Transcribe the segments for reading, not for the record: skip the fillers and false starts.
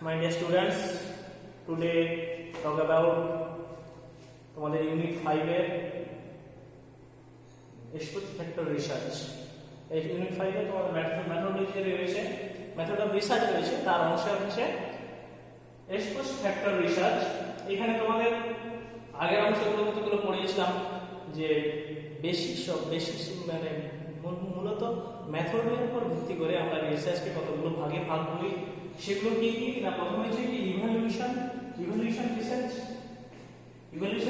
My dear students, today talk about তোমাদের unit 5 এর expose facto research. এই unit 5 এ তোমাদের মেথডোলজি রয়েছে, মেথড অফ রিসার্চ রয়েছে, তার অংশ হচ্ছে এক্সপোজ ফ্যাক্টর রিসার্চ। এখানে তোমাদের আগের অংশগুলো কতগুলো পড়িয়েছিলাম যে বেসিক মানে মূলত মেথডের উপর ভিত্তি করে আমরা রিসার্চকে কতগুলো ভাগে ভাগ করি। সেগুলো কি কি না, প্রথমে হচ্ছে কি evaluation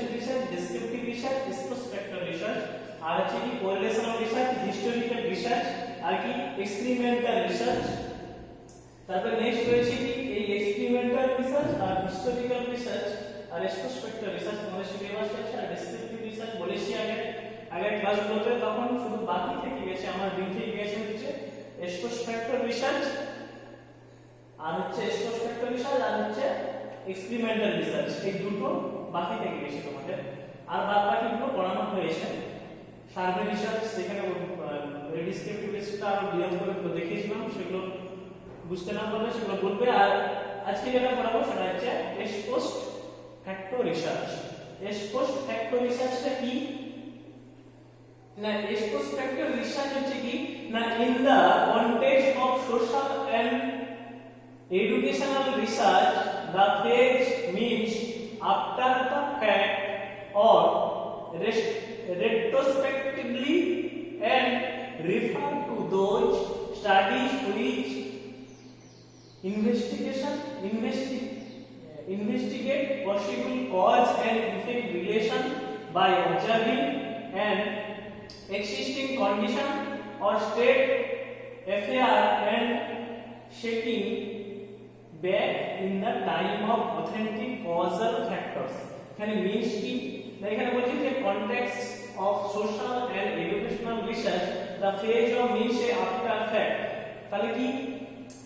research, descriptive research, ex post facto research, আর হচ্ছে কি কোরিলেশনাল রিসার্চ, হিস্টোরিক্যাল রিসার্চ, আর কি এক্সপেরিমেন্টাল রিসার্চ। তারপর নেক্সট রয়েছে কি এই এক্সপেরিমেন্টাল রিসার্চ আর হিস্টোরিক্যাল রিসার্চ আর এক্সপোজ ফ্যাক্টর রিসার্চ। তোমাদের সিলেবাস আছে আর ডেসক্রিপটিভ রিসার্চ বলেছি আগের ক্লাসগুলোতে, তখন শুধু বাকি থেকে গেছে আমার দিন থেকে গেছে হচ্ছে এক্সপোজ ফ্যাক্টর রিসার্চ আর হচ্ছে এক্সপোজ ফ্যাক্টর রিসার্চ আর হচ্ছে এক্সপেরিমেন্টাল রিসার্চ। এই দুটো বাকি থেকে গেছে তোমাদের, আর বাকিগুলো পড়ানো হয়েছে। সার্ভে রিসার্চ সেখানে ডেসক্রিপটিভ রিসার্চটা আরো বিয়ন্ড করে দেখিয়েছিলাম, সেগুলো বুঝতে না পারলে সেগুলো বলবে। আর আজকে যেটা পড়াবো সেটা হচ্ছে ex post facto research. Ex post facto রিসার্চটা কি না, এক্সপোজ ফ্যাক্টর রিসার্চ হচ্ছে কি না, in the context of social and educational research, the phrase means after the fact or retrospectively and refer to those studies which investigate possible cause and effect relation by observing an existing condition or state affair and shaking back in the time of authentic causal factors। এখানে means কি না, এখানে বলছি যে context of social and educational research, the phase of means a after fact. তাহলে কি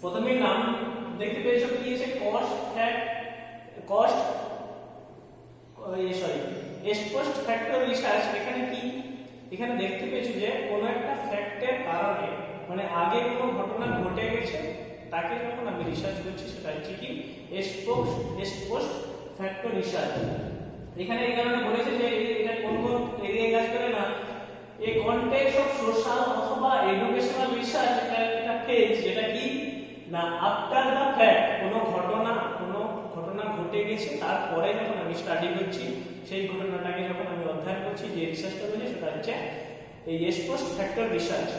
প্রথমে নাম দেখতে পেয়েছো কি আছে, এক্সপোজ ফ্যাক্টর রিসার্চ। এখানে কি, এখানে দেখতে পেয়েছো যে কোনো একটা ফ্যাক্টের কারণে মানে আগে কোনো ঘটনা ঘটে গেছে তাকে যখন আমি রিসার্চ করছি সেটা হচ্ছে কি এক্সপোজ ফ্যাক্টর রিসার্চ। এখানে এই কারণে বলেছে যে এটা কোন কোন এরিয়ায় কাজ করে না, এই কনটেক্সট অফ সোশ্যাল অথবা এডুকেশনাল রিসার্চ একটা ফেজ যেটা কি না আফটার দ্য ফ্যাক্ট, কোনো ঘটনা ঘটে গেছে তারপরে যখন আমি স্টাডি করছি, সেই ঘটনাটাকে যখন আমি অধ্যয়ন করছি, যে রিসার্চটা হচ্ছে সেটা হচ্ছে এই এক্সপোজ ফ্যাক্টর রিসার্চ।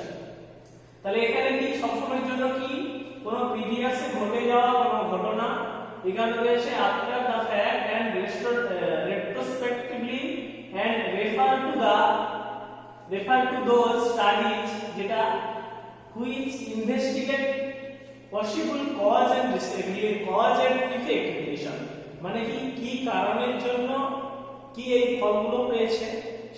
তাহলে এখানে কি সবসময়ের জন্য কি কোন প্রিভিয়াসে ঘটে যাওয়া কোন ঘটনা, এখানে রয়েছে after the fact and retrospectively and refer to those studies যেটা which investigate possible cause and effect relation। মানে কি কারণের জন্য কি এই ফলগুলো হয়েছে,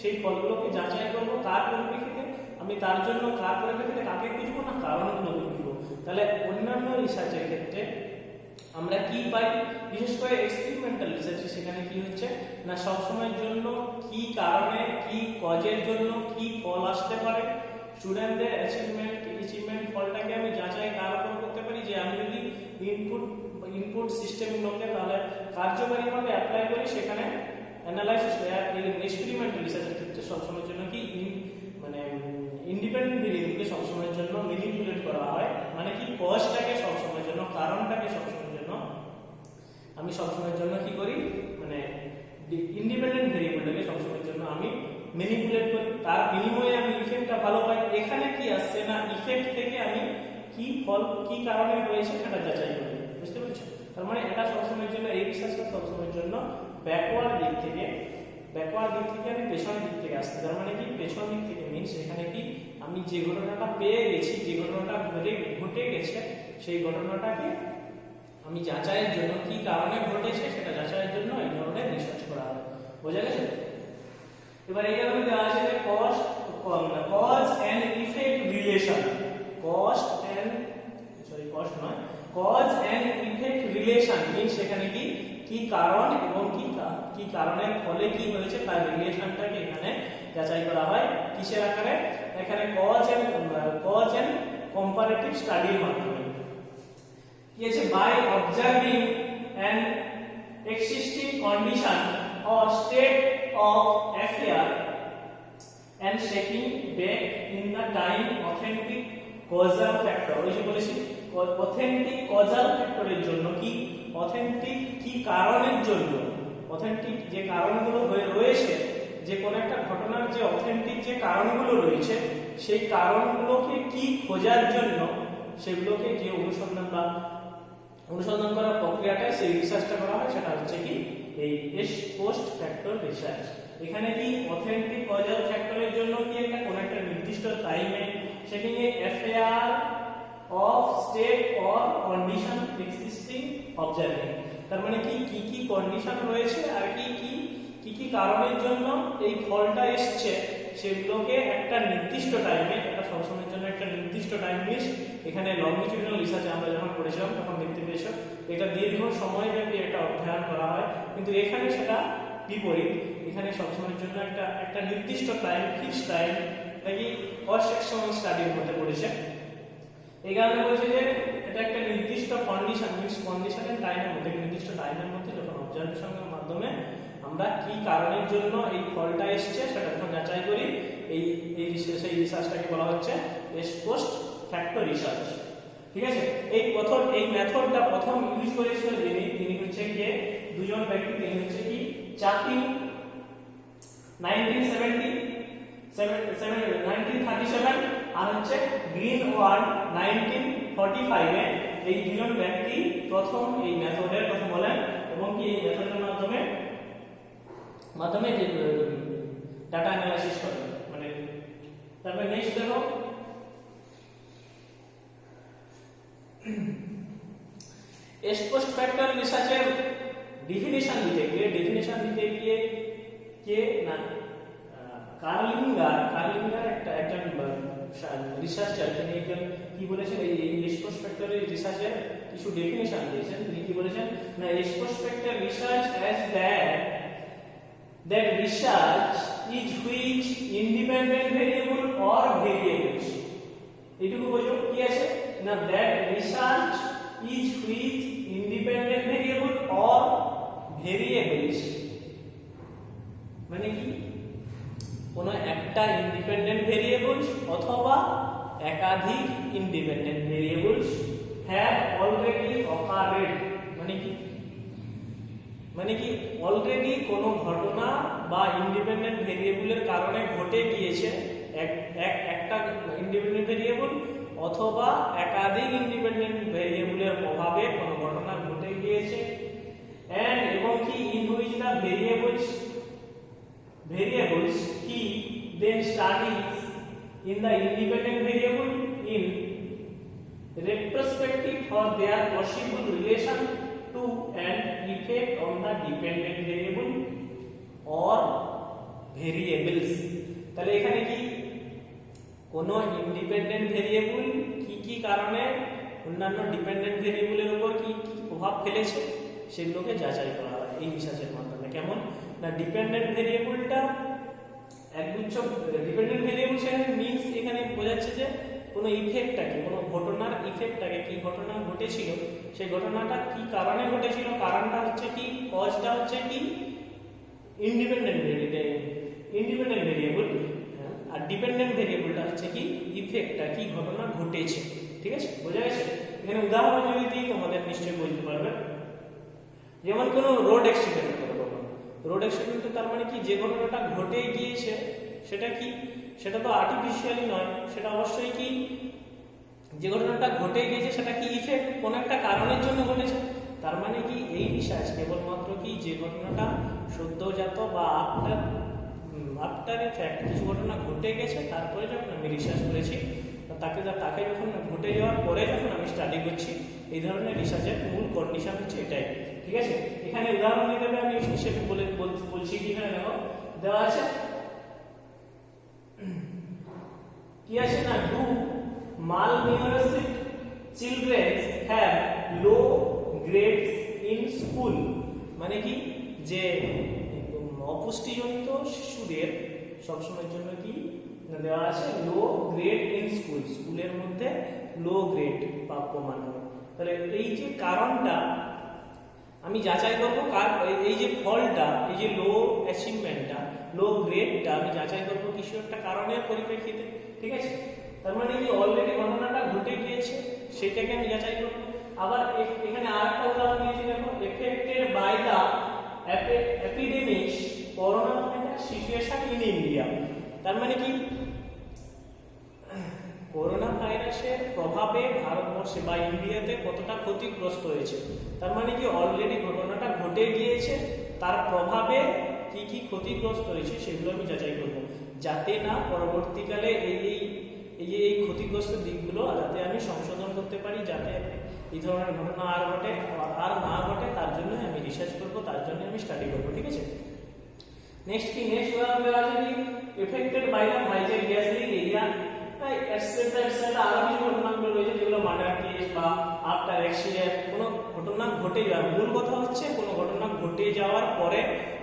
সেই ফলগুলোকে যাচাই করব, কার পরিপ্রেক্ষিতে আমি তার জন্য কার পরিপ্রেক্ষিতে কাকে খুঁজবো না কারণগুলো খুঁজবো। তাহলে অন্যান্য রিসার্চের ক্ষেত্রে আমরা কি পাই, বিশেষ করে এক্সপেরিমেন্টাল রিসার্চে সেখানে কি হচ্ছে না সব সময়ের জন্য কি কারণে কি কজের জন্য কি ফল আসতে পারে, স্টুডেন্টদের অ্যাচিভমেন্ট ফলটাকে আমি যাচাই কার উপর করতে পারি, যে আমি যদি ইনপুট সিস্টেমগুলোকে তাহলে কার্যকরীভাবে অ্যাপ্লাই করি সেখানে অ্যানালাইসিস। এক্সপেরিমেন্টাল রিসার্চের ক্ষেত্রে সবসময়ের জন্য কি মানে ইন্ডিপেন্ডেন্ট ভেরিয়েবলকে সবসময়ের জন্য ম্যানিপুলেট করা হয়। মানে কি কজটাকে সবসময়ের জন্য, কারণটাকে সবসময়ের জন্য আমি সবসময়ের জন্য কি করি, মানে ইন্ডিপেন্ডেন্ট ভেরিয়েবলটাকে সবসময়ের জন্য আমি ম্যানিপুলেট করি, তার বিনিময়ে আমি ইফেক্টটা ভালো পাই। এখানে কি আসছে না, ইফেক্ট থেকে আমি কি ফল কি কারণে হয়েছে সেটা যাচাই করি, বুঝতে পেরেছো? তার মানে এটা সবসময়ের জন্য এই রিসার্চটা সবসময়ের জন্য ব্যাকওয়ার্ড দিক থেকে আমি পেছন দিক থেকে আসছে। তার মানে কি পেছন দিক থেকে মিনস এখানে কি আমি যে ঘটনাটা পেয়ে গেছি, যে ঘটনাটা ঘটে গেছে, সেই ঘটনাটাকে আমি যাচাইয়ের জন্য কি কারণে ঘটেছে সেটা যাচাইয়ের জন্য এই ধরনের রিসার্চ করা হয়। বোঝা গেছে? এবার এই কারণে দেওয়া আছে যে cause and effect relation, cause and effect relation means এখানে কি কারণ এবং কি কারণের ফলে কি হয়েছে তার রিলেশনটাকে এখানে যাচাই করা হয়। কিসের আকারে, এখানে কজ এন্ড কম্পারেটিভ স্টাডির মাধ্যমে। কি আছে by observing an existing condition or state of affair and stepping back in the time authentic causal factor ওই যে বলেছি অথেন্টিক causal factor এর জন্য কি অথেন্টিক কি কারণের জন্য অথেন্টিক যে কারণগুলো রয়েছে যে কোন একটা ঘটনার যে অথেন্টিক যে কারণগুলো রয়েছে সেই কারণগুলোকে কি খোঁজার জন্য সেগুলোকে যে অনুসন্ধান করার প্রক্রিয়াটা সেই রিসার্চটা করা হয় সেটা হচ্ছে কি এই এক্স পোস্ট ফ্যাক্টর রিসার্চ। এখানে কি অথেন্টিক কজাল ফ্যাক্টরের জন্য কি একটা কোন একটা নির্দিষ্ট টাইমে সেটিংয়ে affair of state or condition existing observing, তার মানে কি কি কন্ডিশন রয়েছে আর কি কারণের জন্য এই ফলটা এসছে সেগুলোকে একটা নির্দিষ্ট টাইমে একটা সবসময়ের জন্য একটা নির্দিষ্ট টাইম মিস। এখানে লংজিটিউডিনাল রিসার্চে আমরা যখন পড়েছিলাম তখন দেখতে পেয়েছো এটা দীর্ঘ সময়ব্যাপী একটা অধ্যয়ন করা হয়, কিন্তু এখানে সেটা বিপরীত। এখানে সবসময়ের জন্য একটা নির্দিষ্ট টাইম ফিক্স টাইম নাকি কস্ট সেকশন স্টাডির মধ্যে পড়েছে। এই কারণে বলছে যে এটা একটা নির্দিষ্ট কন্ডিশন মিক্স কন্ডিশনের টাইমের মধ্যে নির্দিষ্ট টাইমের মধ্যে যখন অবজারভেশনের মাধ্যমে আমরা কি কারণের জন্য এই ফলটা এসছে সেটা যখন যাচাই করি এই রিসার্চটাকে বলা হচ্ছে এক্স পোস্ট ফ্যাক্টর রিসার্চ। ঠিক আছে, এই মেথডটা প্রথম ইউজ করেছিল তিনি হচ্ছে যে দুজন ব্যক্তি, তিনি হচ্ছে কি চাপিং 1937 আর হচ্ছে গ্রিনওয়ার্ড 1945 এ এই দুজন ব্যক্তি প্রথম এই মেথডের কথা বলেন এবং কি এই মেথডের মাধ্যমে যে ডাটা অ্যানালাইসিস করে। মানে তারপরে নেক্সট দেখো এক্স পোস্ট ফ্যাক্টর রিসার্চের ডেফিনিশন দিতে গিয়ে কে না কার্লিঙ্গার একজন রিসার্চার, তিনি একজন কি বলেছেন এই এক্স পোস্ট ফ্যাক্টরের রিসার্চের কিছু ডেফিনিশন দিয়েছেন। তিনি কি বলেছেন না x post factor research as that research is which independent variable or variables, এটুকু বোঝো কি আছে না that research is which independent variable or variables, মানে কি কোন একটা ইন্ডিপেন্ডেন্ট ভেরিয়েবলস অথবা একাধিক ইন্ডিপেন্ডেন্ট ভেরিয়েবলস হ্যাভ অলরেডি অকারেড, মানে কি অলরেডি কোনো ঘটনা বা ইন্ডিপেন্ডেন্ট ভেরিয়েবলের কারণে ঘটে গিয়েছে একটা ইন্ডিপেন্ডেন্ট ভেরিয়েবল অথবা একাধিক ইন্ডিপেন্ডেন্ট ভেরিয়েবলের প্রভাবে কোনো ঘটনা ঘটে গিয়েছে এন্ড এবং কি ইন হুইচ দ্য ভেরিয়েবলস কি then studies in the independent variable in retrospective for their possible relation to an effect on the dependent variable or variables। তাহলে এখানে কি কোন ইন্ডিপেন্ডেন্ট ভেরিয়েবল কি কারণে অন্যান্য ডিপেন্ডেন্ট ভেরিয়েবলের উপর কি প্রভাব ফেলেছে সেগুলোকে যাচাই করা হয় এই রিসার্চের মাধ্যমে। কেমন না ডিপেন্ডেন্ট ভেরিয়েবলটা একগুচ্ছ ডিপেন্ডেন্ট ভেরিয়েবল সেখানে মিন্স এখানে বোঝাচ্ছে যে কোনো ইফেক্টটাকে কোনো ঘটনার ইফেক্টটাকে কি ঘটনা ঘটেছিল সেই ঘটনাটা কি কারণে ঘটেছিল, কারণটা হচ্ছে কি কজটা হচ্ছে কি ইন্ডিপেন্ডেন্ট ভেরিয়েবল আর ডিপেন্ডেন্ট ভেরিয়েবলটা হচ্ছে কি ইফেক্টটা কি ঘটনা ঘটেছে। ঠিক আছে, বোঝা গেছে? এখানে উদাহরণ যদি দিই তোমাদের নিশ্চয়ই বুঝতে পারবে। যেমন কোনো রোড অ্যাক্সিডেন্ট তার মানে কি যে ঘটনাটা ঘটে গিয়েছে সেটা কি সেটা তো আর্টিফিশিয়ালি নয়, সেটা অবশ্যই কি যে ঘটনাটা ঘটে গিয়েছে সেটা কি ইফেক্ট কোন একটা কারণের জন্য ঘটেছে। তার মানে কি এই রিসার্চ কেবলমাত্র কি যে ঘটনাটা সদ্যজাত বা আফটার এফেক্ট কিছু ঘটনা ঘটে গেছে তারপরে যখন আমি রিসার্চ করেছি তাকে যখন ঘটে যাওয়ার পরে যখন আমি স্টাডি করছি এই ধরনের রিসার্চের মূল কন্ডিশন হচ্ছে এটাই। ঠিক আছে, এখানে উদাহরণ দিয়ে দেবে আমি হিসেবে বলছি কি এখানে দেখো দেওয়া আছে কি আছে না do malnourished children have low grades in school, মানে কি যে অপুষ্টিজনিত শিশুদের সবসময়ের জন্য কি দেওয়া আছে লো গ্রেড ইন স্কুলের মধ্যে লো গ্রেড প্রাপ্য মান। তাহলে এই যে কারণটা আমি যাচাই করবো, এই যে ফলটা, এই যে লো অ্যাচিভমেন্টটা, লো গ্রেডটা আমি যাচাই করবো কিছু একটা কারণের পরিপ্রেক্ষিতে, ঠিক আছে। তার মানে কি অলরেডি ঘটনাটা ঘটে গিয়েছে, সেটাকে আমি যাচাই করবো। আবার এখানে আরেকটা উদাহরণ দিয়েছি, দেখো, affected by the epidemics corona virus situation in India. তার মানে কি করোনা ভাইরাসের প্রভাবে ভারতবর্ষে বা ইন্ডিয়াতে কতটা ক্ষতিগ্রস্ত হয়েছে। তার মানে কি অলরেডি ঘটনাটা ঘটে গিয়েছে, তার প্রভাবে কি কি ক্ষতিগ্রস্ত হয়েছে সেগুলো আমি যাচাই করব, যাতে না পরবর্তীকালে এই ক্ষতিগ্রস্ত দিকগুলো যাতে আমি সংশোধন করতে পারি, যাতে এই ধরনের ঘটনা আর না ঘটে তার জন্য আমি রিসার্চ করব, তার জন্য আমি স্টাডি করব, ঠিক আছে। নেক্সট উদাহরণ দেওয়া আছে কি affected by the Vizag gas leak area etcetera আরো কিছু ঘটনাগুলো রয়েছে যেগুলো মার্ডার কেস বা আফটার অ্যাক্সিডেন্ট, কোনো ঘটনা ঘটে যাওয়ার মূল কথা হচ্ছে কোনো ঘটনা ঘটে যাওয়ার পরে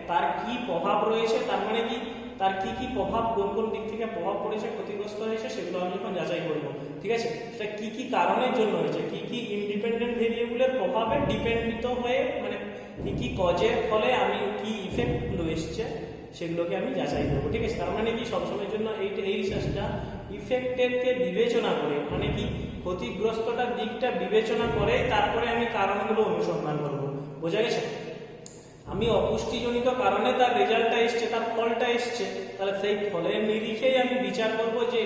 তার কি প্রভাব রয়েছে, তার মানে কি তার কি কি প্রভাব, কোন কোন দিক থেকে প্রভাব পড়েছে, ক্ষতিগ্রস্ত হয়েছে, সেগুলো আমি এখন যাচাই করব, ঠিক আছে। সেটা কি কি কারণের জন্য হয়েছে, কি কি ইন্ডিপেন্ডেন্ট ভেরিয়েবলের প্রভাবে ডিপেন্ডিত হয়ে, মানে কি কি কজের ফলে আমি কি ইফেক্টগুলো এসছে সেগুলোকে আমি যাচাই করবো, ঠিক আছে। তার মানে কি সবসময়ের জন্য এই রিসার্চটা ইফেক্টেরকে বিবেচনা করে, মানে কি ক্ষতিগ্রস্তটার দিকটা বিবেচনা করে তারপরে আমি কারণগুলো অনুসন্ধান করব, বোঝা গেছে। আমি অপুষ্টিজনিত কারণে তার রেজাল্টটা এসছে, তার ফলটা এসছে, তাহলে সেই ফলের নিরিখেই আমি বিচার করব যে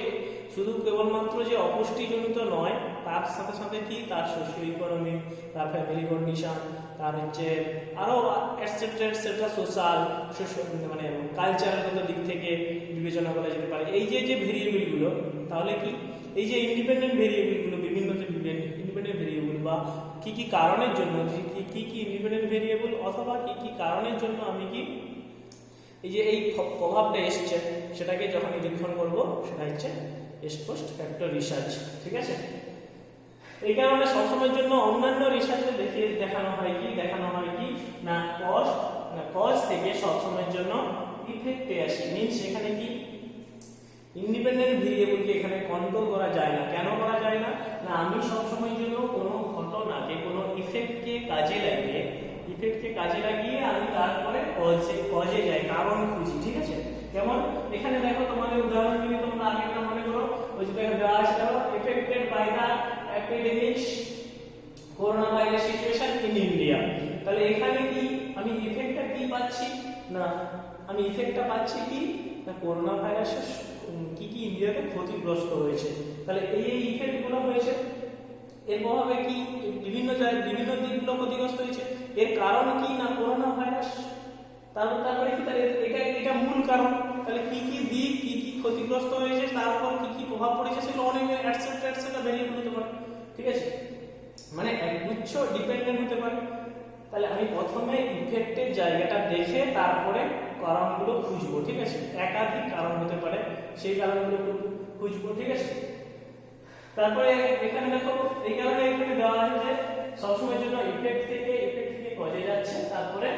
শুধু কেবলমাত্র যে অপুষ্টিজনিত নয়, তার সাথে সাথে কি তার সোশিও ইকোনমিক, তার ফ্যামিলি কন্ডিশন, তার হচ্ছে আরো এটসেট্রা সোশ্যাল মানে কালচারগত দিক থেকে বিবেচনা করা যেতে পারে। এই যে ভেরিয়েবলগুলো, তাহলে কি এই যে ইন্ডিপেন্ডেন্ট ভেরিয়েবলগুলো, বিভিন্ন যে ইন্ডিপেন্ডেন্ট ভেরিয়েবল বা কি কি কারণের জন্য, কি কি ইন্ডিপেন্ডেন্ট ভেরিয়েবল অথবা কি কি কারণের জন্য আমি কি এই প্রভাবটা এসছে সেটাকে যখন নিরীক্ষণ করব, সেটা হচ্ছে এক্স পোস্ট ফ্যাক্টর রিসার্চ, ঠিক আছে। এই কারণে সবসময়ের জন্য অন্যান্য রিসার্চে দেখানো হয় কি না কজ থেকে সবসময়ের জন্য ইফেক্টে আসি, মিনস সেখানে কি ইন্ডিপেন্ডেন্ট ভেরিয়েবলকে এখানে কন্ট্রোল করা যায় না। কেন করা যায় না? না আমি সবসময়ের জন্য কোনো ঘটনাকে, কোনো ইফেক্টকে কাজে লাগিয়ে আমি তারপরে কজে যাই, কারণ খুঁজি, ঠিক আছে। যেমন এখানে দেখো, তোমাদের উদাহরণ নিয়ে তোমরা আগে একটা মনে করো, ওই যে দেওয়া আছে affected by the epidemics corona virus situation in India. তাহলে এখানে কি আমি ইফেক্টটা কি পাচ্ছি? না আমি ইফেক্টটা পাচ্ছি কি না করোনা ভাইরাসের কি কি ইন্ডিয়াতে ক্ষতিগ্রস্ত হয়েছে। তাহলে এই ইফেক্টগুলো হয়েছে, এর প্রভাবে কি বিভিন্ন দিকগুলো ক্ষতিগ্রস্ত হয়েছে। এর কারণ কি না করোনা ভাইরাস, তারপরে কি এটা মূল কারণ। তাহলে কি কি দিক, কি কি ক্ষতিগ্রস্ত হয়েছে, তারপর কি কি প্রভাব পড়েছে, সেগুলো অনেক এটসেট্রা ভেরিয়েবল হতে পারে, ঠিক আছে। মানে একগুচ্ছ ডিপেন্ডেন্ট হতে পারে। তাহলে আমি প্রথমে ইফেক্টের জায়গাটা দেখে তারপরে কারণগুলো খুঁজবো, ঠিক আছে। একাধিক কারণ হতে পারে, সেই কারণগুলো খুঁজবো, ঠিক আছে। তারপরে এখানে দেখো, এই কারণে এখানে দেওয়া আছে যে সবসময়ের জন্য ইফেক্ট থেকে কজে যাচ্ছে, তারপরে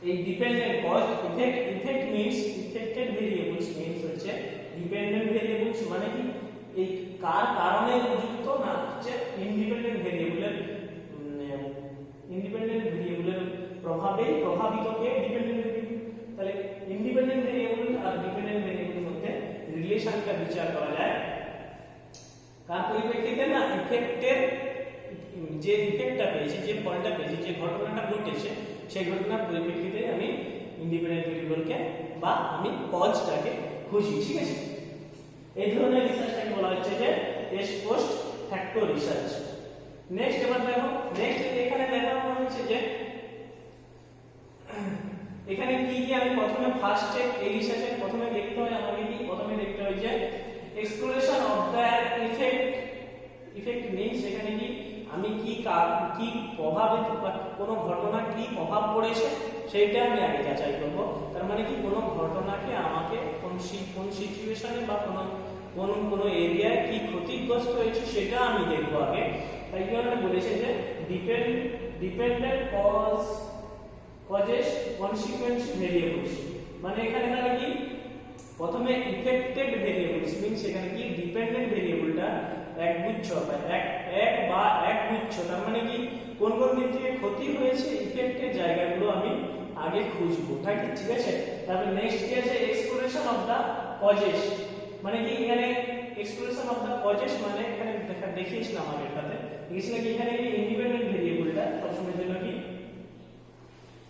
এই dependent cause effect means affected variables means হচ্ছে ডিপেন্ডেন্ট ভেরিয়েবলস, মানে কি এই কার কারণে যুক্ত না হচ্ছে ইন্ডিপেন্ডেন্ট ভেরিয়েবলের প্রভাবে প্রভাবিত কে ডিপেন্ডেন্ট ভেরিয়েবল। তাহলে ইন্ডিপেন্ডেন্ট ভেরিয়েবল আর ডিপেন্ডেন্ট ভেরিয়েবলের মধ্যে রিলেশনটা বিচার করা যায় কার পরিপ্রেক্ষিতে না ইফেক্টের যে ইফেক্টটা পেয়েছে, যে ফলটা পেয়েছে, যে ঘটনাটা ঘটেছে, সেই ঘটনার পরিপ্রেক্ষিতে আমি ইন্ডিপেন্ডেন্ট ভেরিয়েবলকে বা আমি কজটাকে খুঁজি, ঠিক আছে। এই ধরনের রিসার্চটাকে বলা হচ্ছে যে x post factor research. Next এবার দেখো, এখানে দেখানো হচ্ছে যে এখানে কি কি আমি প্রথমে ফার্স্ট স্টেপ এই রিসার্চের প্রথমে দেখতে হয় আমাকে কি প্রথমে দেখতে হয় যে exploration of the effect means সেখানে কি আমি কি প্রভাবিত কোনো ঘটনা কি প্রভাব পড়েছে সেইটা আমি আগে যাচাই করব। তার মানে কি কোনো ঘটনাকে আমাকে কোন সিচুয়েশনে বা কোনো এরিয়ায় কি ক্ষতিগ্রস্ত হয়েছে সেটা আমি দেখবো আগে। তাই কারণে বলেছে যে ডিপেন্ডেন্ট কজেস কনসিকুয়েন্স ভেরিয়েবলস, মানে এখানে কি প্রথমে ইফেক্টেড ভেরিয়েবলস মিন্স সেখানে কি ডিপেন্ডেন্ট ভেরিয়েবলটা একগুচ্ছ এক বা একগুচ্ছ, তার মানে কি কোন কোন দিক থেকে ক্ষতি হয়েছে ইফেক্টের জায়গাগুলো আমি আগে খুঁজবো, ঠিক আছে। তারপরে নেক্সট কি আছে, এক্সপ্লোরেশন অফ দা কজেস, মানে কি এখানে এক্সপ্লোরেশন অফ দা কজেস মানে এখানে দেখিয়েছিলাম আগেরটাতে দেখিয়েছিলাম কি এখানে ইন্ডিপেন্ডেন্ট ভেরিয়েবলটা সবসময় জন্য কি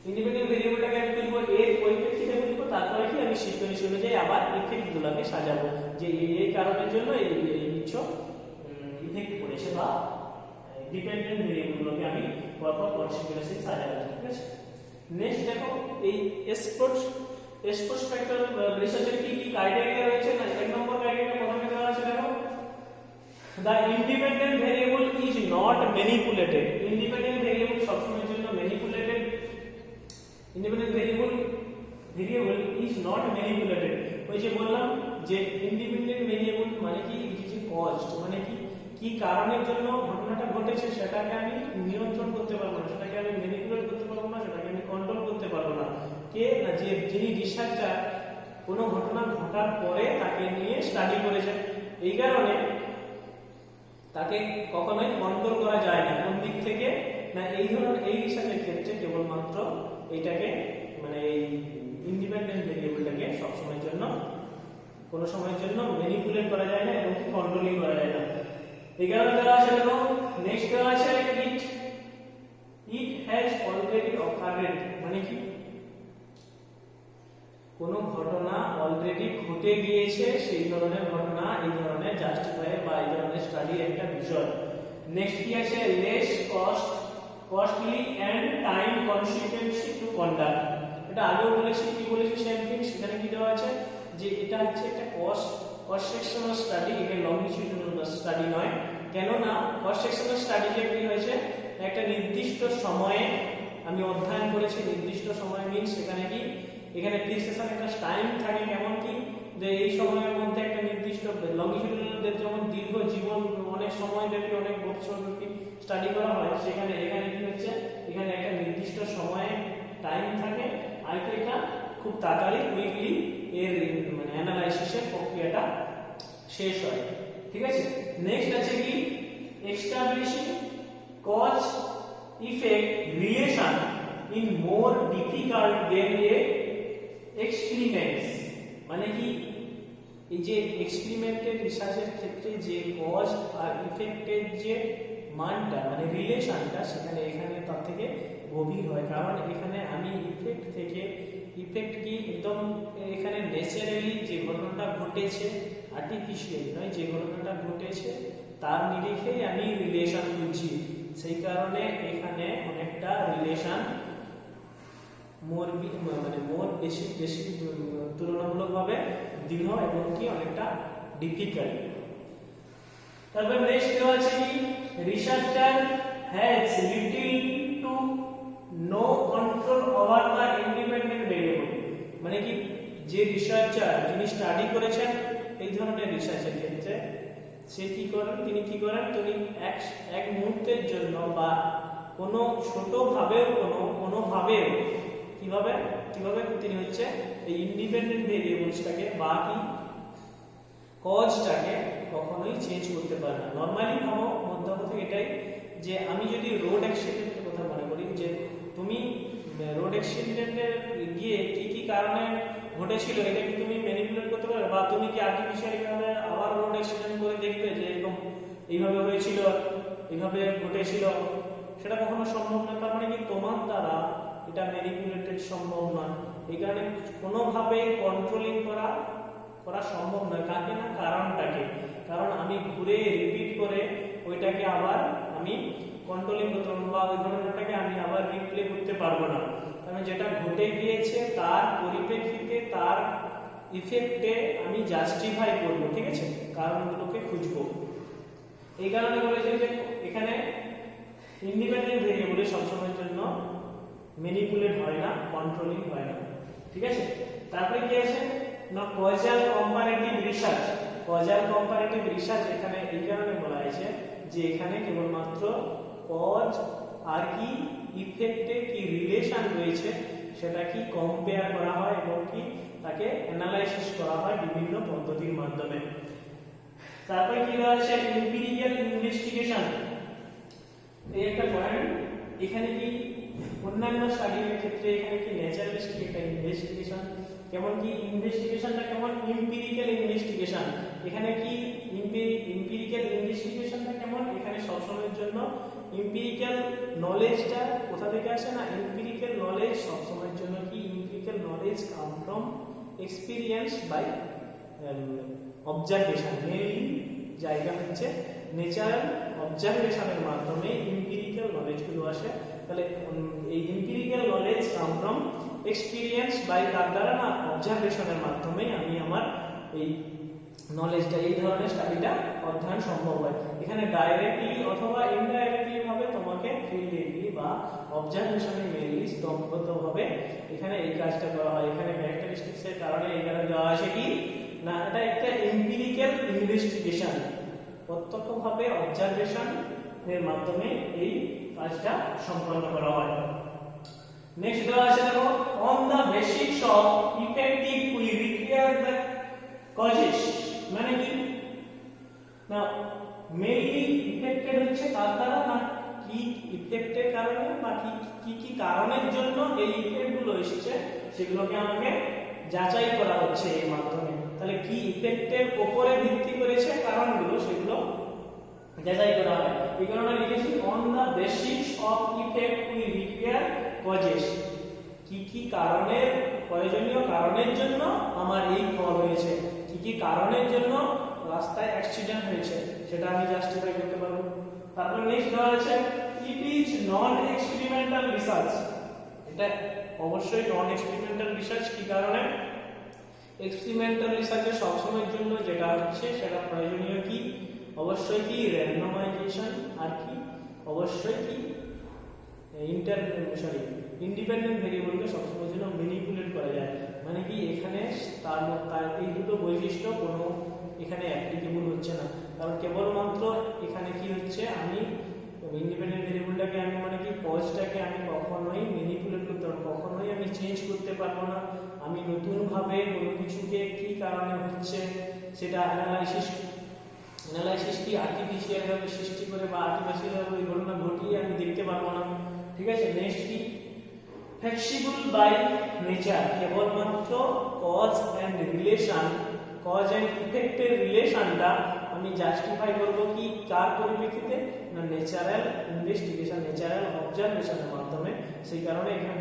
ইন্ডিপেন্ডেন্ট ভেরিয়েবলটাকে আমি তুলবো এর পরিপ্রেক্ষিতে তুলবো, তারপরে কি আমি সিকোয়েন্স অনুযায়ী আবার ইফেক্ট গুলোকে সাজাবো যে এই কারণের জন্য এই উচ্চ ইফেক্ট পড়েছে বা ডিপেন্ডেন্ট ভেরিয়েবলগুলোকে আমি পরপর কনসিকুয়েন্সে সাজাবো, ঠিক আছে। নেক্সট দেখো এই এক্সপোজ ফ্যাক্টর রিসার্চের কি কি ক্রাইটেরিয়া রয়েছে না, এক নম্বর ক্রাইটেরিয়া প্রথমে দেওয়া আছে দেখো, the independent variable is not manipulated, independent variable সবসময়ের জন্য manipulated, independent variable is not manipulated, ওই যে বললাম যে independent variable মানে কি যে কজ মানে কি কারণের জন্য ঘটনাটা ঘটেছে সেটাকে আমি নিয়ন্ত্রণ করতে পারবো না, সেটাকে আমি ম্যানিপুলেট করতে পারবো না, সেটাকে আমি কন্ট্রোল করতে পারবো না, কে না যিনি রিসার্চার কোনো ঘটনা ঘটার পরে তাকে নিয়ে স্টাডি করেছেন, এই কারণে তাকে কখনোই কন্ট্রোল করা যায় না কোন দিক থেকে না, এই ধরনের এই রিসার্চের ক্ষেত্রে কেবলমাত্র এইটাকে মানে এই ইন্ডিপেন্ডেন্ট ভেরিয়েবলটাকে সব সময়ের জন্য কোনো সময়ের জন্য ম্যানিপুলেট করা যায় না এবং কন্ট্রোলিং করা যায় না, এই কারণে দেওয়া আছে দেখো। নেক্সট দেওয়া আছে ইট হ্যাজ অলরেডি অকারেড, মানে কি কোন ঘটনা অলরেডি ঘটে গিয়েছে, সেই ধরনের ঘটনা এই ধরনের জাস্টিফাই বা এই ধরনের স্টাডির একটা বিষয়। নেক্সট কি আছে, less costly and time consuming to conduct, এটা আগেও বলেছি কি বলেছি সেম থিং, সেখানে কি দেওয়া আছে যে এটা হচ্ছে একটা কস্ট সেকশনাল স্টাডি, এটা লংজিটিউডনাল স্টাডি নয়, কেননা কস্ট সেকশনাল স্টাডিতে কি হয়েছে একটা নির্দিষ্ট সময়ে আমি অধ্যয়ন করেছি, নির্দিষ্ট সময় মিনস সেখানে কি এখানে ফিক্সেশন একটা টাইম থাকে, কেমন কি যে এই সময়ের মধ্যে একটা নির্দিষ্ট লংজিটিউডনালদের যেমন দীর্ঘ জীবন অনেক সময় ব্যাপী অনেক বছর ব্যাপী স্টাডি করা হয়, সেখানে এখানে কি হচ্ছে এখানে একটা নির্দিষ্ট সময়ে টাইম থাকে আর এটা খুব তাড়াতাড়ি কুইকলি এর মানে অ্যানালাইসিসের প্রক্রিয়াটা শেষ হয়, ঠিক আছে। নেক্সট আছে কি establishing cause effect relation in more difficult than a experiments, মানে কি এই যে এক্সপেরিমেন্টের রিসার্চের ক্ষেত্রে যে কজ আর ইফেক্টের যে মানটা মানে রিলেশনটা সেখানে এখানে তার থেকে গভীর হয়, কারণ এখানে আমি ইফেক্ট কি একদম এখানে ন্যাচারালি যে ঘটনাটা ঘটেছে, আর্টিফিশিয়াল নয়, যে ঘটনাটা ঘটেছে তার নিরিখেই আমি রিলেশন খুঁজছি, সেই কারণে এখানে অনেকটা রিলেশন মোর বেশি তুলনামূলকভাবে দৃঢ় এবং কি অনেকটা ডিফিকাল্ট। তারপর নেক্সট দেওয়া আছে কি researcher has little to know control over the independent variable, মানে কি যে রিসার্চার যিনি স্টাডি করেছেন এই ধরনের রিসার্চের ক্ষেত্রে সে কি করেন, তিনি এক মুহূর্তের জন্য বা কোনো কোনোভাবেও কিভাবে তিনি হচ্ছে এই ইন্ডিপেন্ডেন্ট ভেরিয়েবলসটাকে বা কি কজটাকে কখনোই চেঞ্জ করতে পারে না। নরমালি ভাবো মধ্যপথে এটাই যে আমি যদি রোড অ্যাক্সিডেন্টের কথা মনে করি, যে তুমি রোড অ্যাক্সিডেন্টে গিয়ে কি কারণে ঘটেছিল এটা কি তুমি ম্যানিপুলেট করতে পারবে, বা তুমি কি আর্টিফিশিয়ালি ভাবে আবার রোড অ্যাক্সিডেন্ট করে দেখবে যে এরকম এইভাবে হয়েছিল এইভাবে ঘটেছিল, সেটা কখনো সম্ভব না, তার মানে কি তোমার দ্বারা এটা ম্যানিপুলেটেড সম্ভব নয়, এই কারণে কোনোভাবে কন্ট্রোলিং করা সম্ভব নয়, কাকে না কারণটাকে, কারণ আমি ঘুরে রিপিট করে ওইটাকে আবার আমি কন্ট্রোলিং করতে পারবো বা ওই ঘটনাটাকে আমি আবার রিপ্লে করতে পারবো না, কারণ যেটা ঘটে গিয়েছে তার পরিপ্রেক্ষিতে তার ইফেক্টে আমি জাস্টিফাই করবো, ঠিক আছে, কারণগুলোকে খুঁজবো, এই কারণে বলেছে যে এখানে ইন্ডিপেন্ডেন্ট ভেরিয়েবল সবসময়ের জন্য ম্যানিপুলেট হয় না, কন্ট্রোলিং হয় না, ঠিক আছে। তারপরে কি আছে না কজাল কম্পারেটিভ রিসার্চ, এখানে এই কারণে বলা হয়েছে যে এখানে কেবলমাত্র কজ আর কি ইফেক্টে কি রিলেশন রয়েছে সেটা কি কম্পেয়ার করা হয় এবং কি তাকে অ্যানালাইসিস করা হয় বিভিন্ন পদ্ধতির মাধ্যমে। তারপরে কি রয়েছে এমপিরিক্যাল ইনভেস্টিগেশন, এই একটা পয়েন্ট। এখানে কি অন্যান্য স্টাডির ক্ষেত্রে এখানে কি ন্যাচারালিস্টিক একটা ইনভেস্টিগেশন, কেমন কি ইনভেস্টিগেশনটা কেমন এমপিরিক্যাল ইনভেস্টিগেশন, এখানে কি এমপিরিক্যাল ইনভেস্টিগেশনটা কেমন, এখানে সবসময়ের জন্য এমপিরিক্যাল নলেজটা কোথা থেকে আসে না, এমপিরিক্যাল নলেজ সবসময়ের জন্য কি empirical knowledge come from experience by observation. Mainly জায়গা হচ্ছে ন্যাচারাল অবজারভেশনের মাধ্যমে এমপিরিক্যাল নলেজগুলো আসে। তাহলে এই empirical knowledge come from experience by কার দ্বারা না, অবজারভেশনের মাধ্যমে আমি আমার এই নলেজটা, এই ধরনের স্টাডিটা অধ্যয়ন সম্ভব হয়। এখানে ডাইরেক্টলি অথবা ইনডাইরেক্টলি ভাবে তোমাকে ফিল্ড এগ্রি বা অবজারভেশনে মেইনলি স্তম্ভগতভাবে এখানে এই কাজটা করা হয়। এখানে ক্যারেক্টারিস্টিক্স এর কারণে এখানে দেওয়া আছে কি না, এটা একটা এমপিরিক্যাল ইনভেস্টিগেশন, প্রত্যক্ষভাবে অবজারভেশন এর মাধ্যমে এই কাজটা সম্পন্ন করা হয়। নেক্সট দেওয়া আছে দেখো, on the basics of effective we require the causes, মানে কি না, মেইনলি ইফেক্টেড হচ্ছে তার দ্বারা না, কি ইফেক্টের কারণে বা কি কি কারণের জন্য এই ইফেক্ট গুলো এসেছে সেগুলোকে আমাকে যাচাই করা হচ্ছে এর মাধ্যমে। তাহলে কি ইফেক্টের উপরে ভিত্তি করেছে কারণগুলো, সেগুলো যাচাই করা হয়। এই কারণে লিখেছি on the basics of effect we require causes, কি কি কারণের, প্রয়োজনীয় কারণের জন্য আমার এই ফল হয়েছে, কি কি কারণের জন্য রাস্তায় অ্যাক্সিডেন্ট হয়েছে, সেটা আমি জাস্টিফাই করতে পারবো। তারপর নেক্সট দেওয়া আছে it is non experimental research, এটা অবশ্যই নন এক্সপেরিমেন্টাল রিসার্চ। কি কারণে? এক্সপেরিমেন্টাল রিসার্চের সবসময়ের জন্য যেটা হচ্ছে সেটা প্রয়োজনীয় কি, অবশ্যই কি র্যান্ডমাইজেশন, আর কি অবশ্যই কি ইন্ডিপেন্ডেন্ট ভেরিয়েবলকে সবসময়ের জন্য ম্যানিপুলেট করা যায়। মানে কি এখানে তার এই দুটো বৈশিষ্ট্য কোনো এখানে অ্যাপ্লিকেবল হচ্ছে না, কারণ কেবলমাত্র এখানে কি হচ্ছে, আমি ইন্ডিপেন্ডেন্ট ভেরিয়েবলটাকে আমি মানে কি পজটাকে আমি কখনোই ম্যানিপুলেট করতে পারবো, কখনোই আমি চেঞ্জ করতে পারবো না। আমি নতুন ভাবে কোনো কিছুকে কি কারণে হচ্ছে সেটা অ্যানালাইসিস কি আর্টিফিশিয়াল ভাবে সৃষ্টি করে বা আর্টিফিশিয়াল ভাবে ওই ঘটনা ঘটিয়ে আমি দেখতে পারবো না। ঠিক আছে, নেক্সট কি ফ্লেক্সিবল বাই নেচার, কেবলমাত্র cause and relation, cause and ইফেক্টের রিলেশনটা আমি জাস্টিফাই করব কি কার পরিপ্রেক্ষিতে না, ন্যাচারাল ইনভেস্টিগেশন, ন্যাচারাল অবজারভেশনের মাধ্যমে। সেই কারণে এখানে